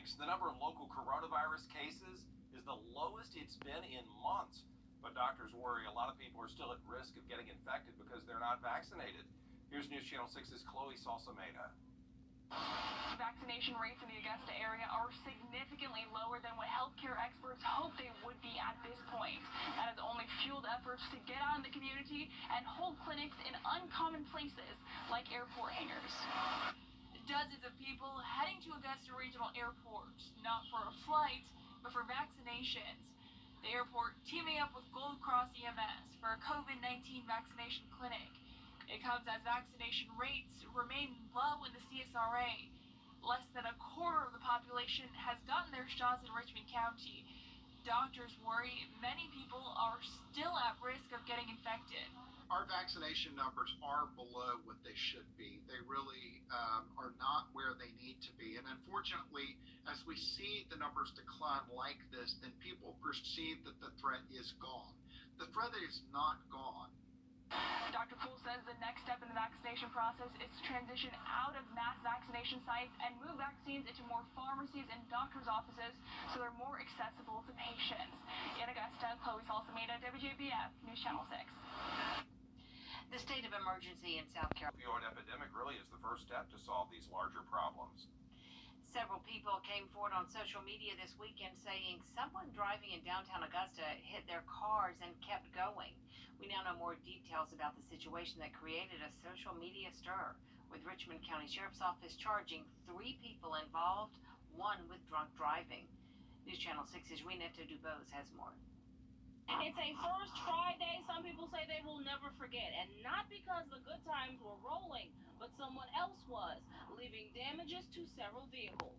Thanks. The number of local coronavirus cases is the lowest it's been in months. But doctors worry a lot of people are still at risk of getting infected because they're not vaccinated. Here's News Channel 6's Chloe Salsameda. Vaccination rates in the Augusta area are significantly lower than what healthcare experts hoped they would be at this point. That has only fueled efforts to get out in the community and hold clinics in uncommon places like airport hangars. Dozens of people heading to Augusta Regional Airport, not for a flight, but for vaccinations. The airport teaming up with Gold Cross EMS for a COVID-19 vaccination clinic. It comes as vaccination rates remain low in the CSRA. Less than a quarter of the population has gotten their shots in Richmond County. Doctors worry many people are still at risk of getting infected. Our vaccination numbers are below what they should be. They really are not where they need to be. And unfortunately, as we see the numbers decline like this, then people perceive that the threat is gone. The threat is not gone. Dr. Poole says the next step in the vaccination process is to transition out of mass vaccination sites and move vaccines into more pharmacies and doctors' offices so they're more accessible to patients. In Augusta, Chloe Salsameda, Wjbf, News Channel 6. The state of emergency in South Carolina. The opioid epidemic really is the first step to solve these larger problems. Several people came forward on social media this weekend saying someone driving in downtown Augusta hit their cars and kept going. We now know more details about the situation that created a social media stir, with Richmond County Sheriff's Office charging 3 people involved, 1 with drunk driving. News Channel 6's Renetta Dubose has more. It's a first Friday some people say they will never forget, and not because the good times were rolling, but someone else was, leaving damages to several vehicles.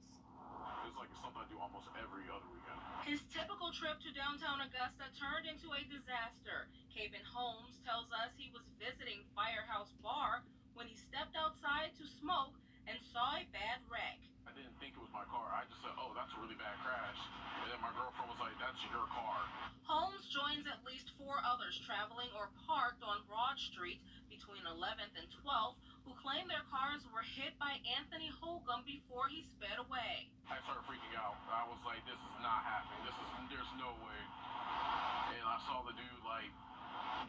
It's like something I do almost every other weekend. His typical trip to downtown Augusta turned into a disaster. Caven Holmes tells us he was visiting Firehouse Bar when he stepped outside to smoke and saw a bad wreck. I didn't think it was my car. I just said, oh, that's a really bad crash. And then my girlfriend was like, that's your car. Holmes joins at least 4 others traveling or parked on Broad Street between 11th and 12th who claim their cars were hit by Anthony Holcomb before he sped away. I started freaking out. I was like, this is not happening. There's no way. And I saw the dude like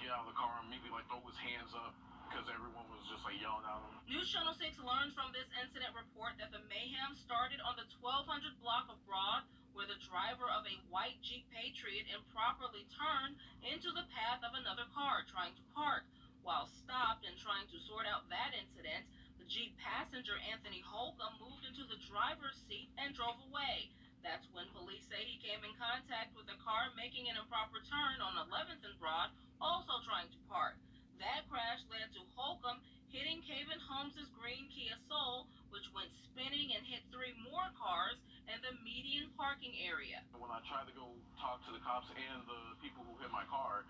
get out of the car and immediately like throw his hands up because everyone was just like yelling at him. News Channel 6 learned from this incident report that the mayhem started on the 1200 block of Broad, where the driver of a white Jeep Patriot improperly turned into the path of another car trying to park. While stopped and trying to sort out that incident, the Jeep passenger Anthony Holcomb moved into the driver's seat and drove away. That's when police say he came in contact with a car making an improper turn on 11th and Broad, also trying to park. That crash led to Holcomb hitting Caven Holmes' green Kia Soul, which went spinning and hit 3 more cars in the median parking area. When I tried to go talk to the cops and the people who hit my car,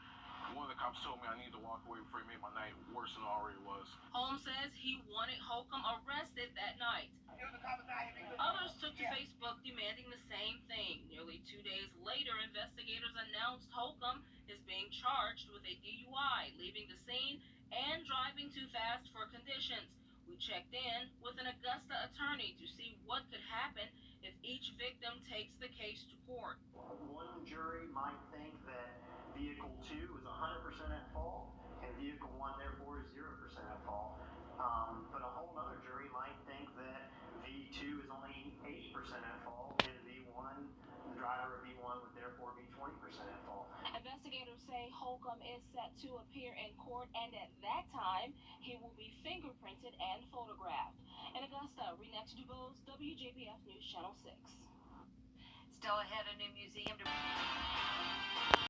one of the cops told me I needed to walk away before he made my night worse than it already was. Holmes says he wanted Holcomb arrested that night. Others took to Facebook demanding the same thing. Nearly 2 days later, investigators announced Holcomb is being charged with a DUI, leaving the scene and driving too fast for conditions. We checked in with an Augusta attorney to see what could happen if each victim takes the case to court. One jury might think that vehicle 2 is 100% at fault, and vehicle 1 therefore is 0% at fault. But a whole other jury might think that V2 is only 80% at fault, and V1, the driver of V1 would therefore be 20% at fault. Investigators say Holcomb is set to appear in court, and at that time, he will be fingerprinted and photographed. In Augusta, Renetta Dubose, WJBF News Channel 6. Still ahead, a new museum to